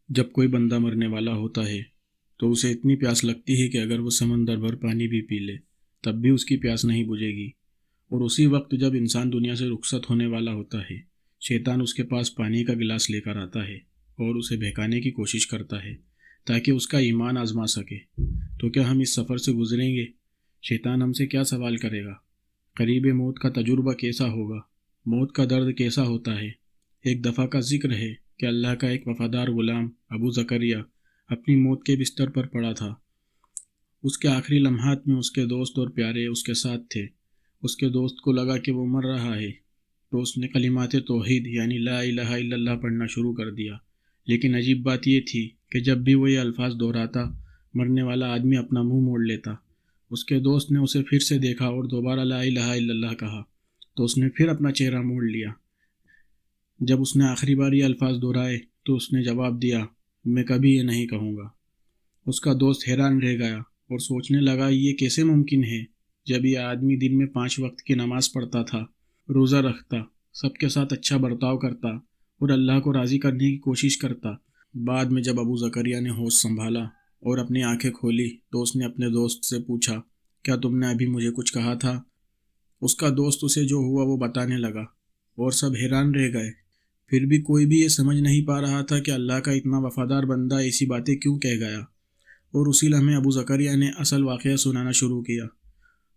جب کوئی بندہ مرنے والا ہوتا ہے تو اسے اتنی پیاس لگتی ہے کہ اگر وہ سمندر بھر پانی بھی پی لے تب بھی اس کی پیاس نہیں بجھے گی۔ اور اسی وقت جب انسان دنیا سے رخصت ہونے والا ہوتا ہے، شیطان اس کے پاس پانی کا گلاس لے کر آتا ہے اور اسے بہکانے کی کوشش کرتا ہے تاکہ اس کا ایمان آزما سکے۔ تو کیا ہم اس سفر سے گزریں گے؟ شیطان ہم سے کیا سوال کرے گا؟ قریب موت کا تجربہ کیسا ہوگا؟ موت کا درد کیسا ہوتا ہے؟ ایک دفعہ کا ذکر ہے کہ اللہ کا ایک وفادار غلام ابو زکریا اپنی موت کے بستر پر پڑا تھا۔ اس کے آخری لمحات میں اس کے دوست اور پیارے اس کے ساتھ تھے۔ اس کے دوست کو لگا کہ وہ مر رہا ہے تو اس نے کلمات توحید یعنی لا الہ الا اللہ پڑھنا شروع کر دیا۔ لیکن عجیب بات یہ تھی کہ جب بھی وہ یہ الفاظ دہراتا، مرنے والا آدمی اپنا منہ موڑ لیتا۔ اس کے دوست نے اسے پھر سے دیکھا اور دوبارہ لا الہ الا اللہ کہا تو اس نے پھر اپنا چہرہ موڑ لیا۔ جب اس نے آخری بار یہ الفاظ دہرائے تو اس نے جواب دیا، میں کبھی یہ نہیں کہوں گا۔ اس کا دوست حیران رہ گیا اور سوچنے لگا یہ کیسے ممکن ہے جب یہ آدمی دن میں 5 وقت کی نماز پڑھتا تھا، روزہ رکھتا، سب کے ساتھ اچھا برتاؤ کرتا اور اللہ کو راضی کرنے کی کوشش کرتا۔ بعد میں جب ابو زکریا نے ہوش سنبھالا اور اپنی آنکھیں کھولی تو اس نے اپنے دوست سے پوچھا، کیا تم نے ابھی مجھے کچھ کہا تھا؟ اس کا دوست اسے جو ہوا وہ بتانے لگا اور سب حیران رہ گئے۔ پھر بھی کوئی بھی یہ سمجھ نہیں پا رہا تھا کہ اللہ کا اتنا وفادار بندہ ایسی باتیں کیوں کہہ گیا۔ اور اسی لمحے ابو زکریا نے اصل واقعہ سنانا شروع کیا۔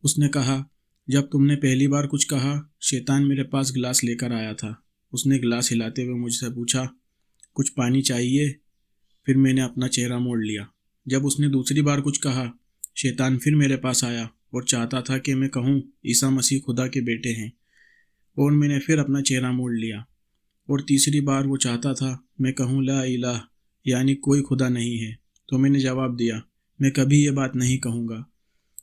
اس نے کہا، جب تم نے پہلی بار کچھ کہا، شیطان میرے پاس گلاس لے کر آیا تھا۔ اس نے گلاس ہلاتے ہوئے مجھ سے پوچھا، کچھ پانی چاہیے؟ پھر میں نے اپنا چہرہ موڑ لیا۔ جب اس نے دوسری بار کچھ کہا، شیطان پھر میرے پاس آیا اور چاہتا تھا کہ میں کہوں عیسیٰ مسیح خدا کے بیٹے ہیں، اور میں نے پھر اپنا چہرہ موڑ لیا۔ اور تیسری بار وہ چاہتا تھا میں کہوں لا الہ یعنی کوئی خدا نہیں ہے، تو میں نے جواب دیا، میں کبھی یہ بات نہیں کہوں گا۔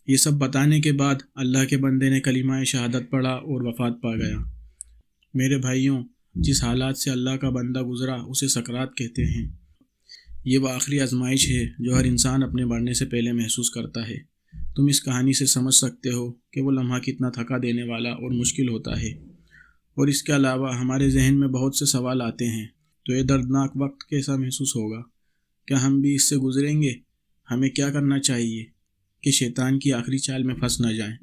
یہ سب بتانے کے بعد اللہ کے بندے نے کلمہ شہادت پڑھا اور وفات پا گیا۔ میرے بھائیوں، جس حالات سے اللہ کا بندہ گزرا اسے سکرات کہتے ہیں۔ یہ وہ آخری آزمائش ہے جو ہر انسان اپنے مرنے سے پہلے محسوس کرتا ہے۔ تم اس کہانی سے سمجھ سکتے ہو کہ وہ لمحہ کتنا تھکا دینے والا اور مشکل ہوتا ہے۔ اور اس کے علاوہ ہمارے ذہن میں بہت سے سوال آتے ہیں، تو یہ دردناک وقت کیسا محسوس ہوگا؟ کیا ہم بھی اس سے گزریں گے؟ ہمیں کیا کرنا چاہیے کہ شیطان کی آخری چال میں پھنس نہ جائیں؟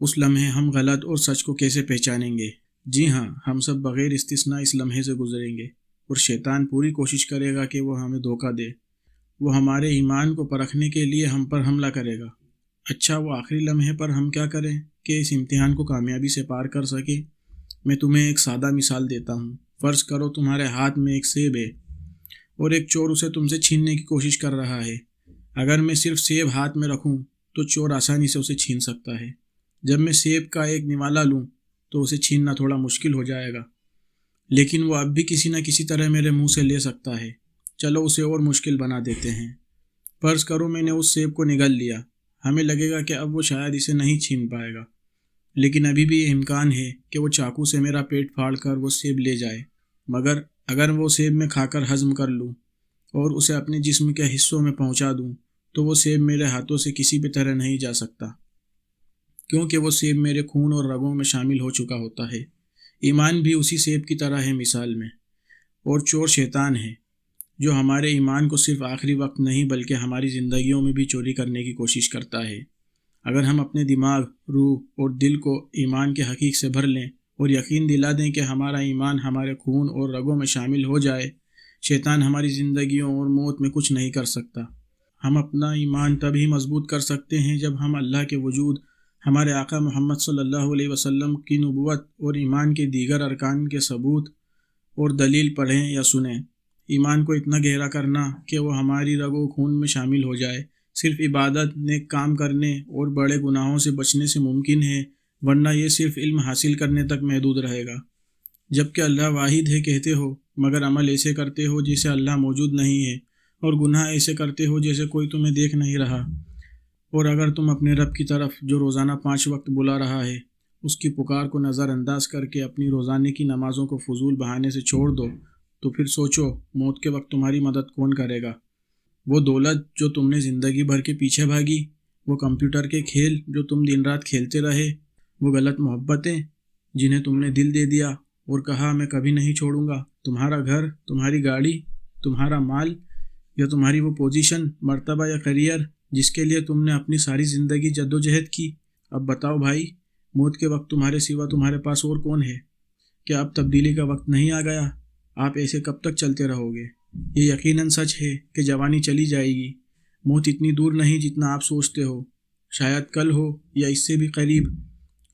اس لمحے ہم غلط اور سچ کو کیسے پہچانیں گے؟ جی ہاں، ہم سب بغیر استثناء اس لمحے سے گزریں گے، اور شیطان پوری کوشش کرے گا کہ وہ ہمیں دھوکہ دے۔ وہ ہمارے ایمان کو پرکھنے کے لیے ہم پر حملہ کرے گا۔ اچھا، وہ آخری لمحے پر ہم کیا کریں کہ اس امتحان کو کامیابی سے پار کر سکیں؟ میں تمہیں ایک سادہ مثال دیتا ہوں۔ فرض کرو تمہارے ہاتھ میں ایک سیب ہے اور ایک چور اسے تم سے چھیننے کی کوشش کر رہا ہے۔ اگر میں صرف سیب ہاتھ میں رکھوں تو چور آسانی سے اسے چھین سکتا ہے۔ جب میں سیب کا ایک نوالا لوں تو اسے چھیننا تھوڑا مشکل ہو جائے گا، لیکن وہ اب بھی کسی نہ کسی طرح میرے منہ سے لے سکتا ہے۔ چلو اسے اور مشکل بنا دیتے ہیں۔ فرض کرو میں نے اس سیب کو نگل لیا۔ ہمیں لگے گا کہ اب وہ شاید اسے نہیں چھین پائے گا، لیکن ابھی بھی یہ امکان ہے کہ وہ چاقو سے میرا پیٹ پھاڑ کر وہ سیب لے جائے۔ مگر اگر وہ سیب میں کھا کر ہضم کر لوں اور اسے اپنے جسم کے حصوں میں پہنچا دوں تو وہ سیب میرے ہاتھوں سے کسی بھی طرح نہیں جا سکتا، کیونکہ وہ سیب میرے خون اور رگوں میں شامل ہو چکا ہوتا ہے۔ ایمان بھی اسی سیب کی طرح ہے مثال میں، اور چور شیطان ہے جو ہمارے ایمان کو صرف آخری وقت نہیں بلکہ ہماری زندگیوں میں بھی چوری کرنے کی کوشش کرتا ہے۔ اگر ہم اپنے دماغ، روح اور دل کو ایمان کے حقیق سے بھر لیں اور یقین دلا دیں کہ ہمارا ایمان ہمارے خون اور رگوں میں شامل ہو جائے، شیطان ہماری زندگیوں اور موت میں کچھ نہیں کر سکتا۔ ہم اپنا ایمان تب ہی مضبوط کر سکتے ہیں جب ہم اللہ کے وجود، ہمارے آقا محمد صلی اللہ علیہ وسلم کی نبوت اور ایمان کے دیگر ارکان کے ثبوت اور دلیل پڑھیں یا سنیں۔ ایمان کو اتنا گہرا کرنا کہ وہ ہماری رگ و خون میں شامل ہو جائے صرف عبادت، نیک کام کرنے اور بڑے گناہوں سے بچنے سے ممکن ہے، ورنہ یہ صرف علم حاصل کرنے تک محدود رہے گا۔ جبکہ اللہ واحد ہے کہتے ہو، مگر عمل ایسے کرتے ہو جیسے اللہ موجود نہیں ہے، اور گناہ ایسے کرتے ہو جیسے کوئی تمہیں دیکھ نہیں رہا۔ اور اگر تم اپنے رب کی طرف جو روزانہ 5 وقت بلا رہا ہے، اس کی پکار کو نظر انداز کر کے اپنی روزانے کی نمازوں کو فضول بہانے سے چھوڑ دو، تو پھر سوچو موت کے وقت تمہاری مدد کون کرے گا؟ وہ دولت جو تم نے زندگی بھر کے پیچھے بھاگی، وہ کمپیوٹر کے کھیل جو تم دن رات کھیلتے رہے، وہ غلط محبتیں جنہیں تم نے دل دے دیا اور کہا میں کبھی نہیں چھوڑوں گا، تمہارا گھر، تمہاری گاڑی، تمہارا مال یا تمہاری وہ پوزیشن، مرتبہ یا کیریئر جس کے لیے تم نے اپنی ساری زندگی جد و جہد کی؟ اب بتاؤ بھائی، موت کے وقت تمہارے سوا تمہارے پاس اور کون ہے؟ کیا اب تبدیلی کا وقت نہیں آ گیا؟ آپ ایسے کب تک چلتے رہو گے؟ یہ یقیناً سچ ہے کہ جوانی چلی جائے گی، موت اتنی دور نہیں جتنا آپ سوچتے ہو، شاید کل ہو یا اس سے بھی قریب،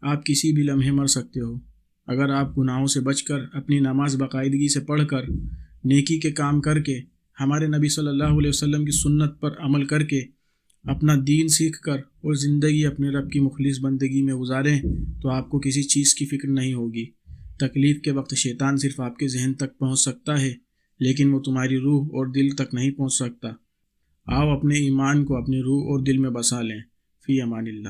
آپ کسی بھی لمحے مر سکتے ہو۔ اگر آپ گناہوں سے بچ کر، اپنی نماز باقاعدگی سے پڑھ کر، نیکی کے کام کر کے، ہمارے نبی صلی اللہ علیہ وسلم کی سنت پر عمل کر کے، اپنا دین سیکھ کر اور زندگی اپنے رب کی مخلص بندگی میں گزاریں تو آپ کو کسی چیز کی فکر نہیں ہوگی۔ تکلیف کے وقت شیطان صرف آپ کے ذہن تک پہنچ سکتا ہے، لیکن وہ تمہاری روح اور دل تک نہیں پہنچ سکتا۔ آؤ اپنے ایمان کو اپنی روح اور دل میں بسا لیں۔ فی امان اللہ۔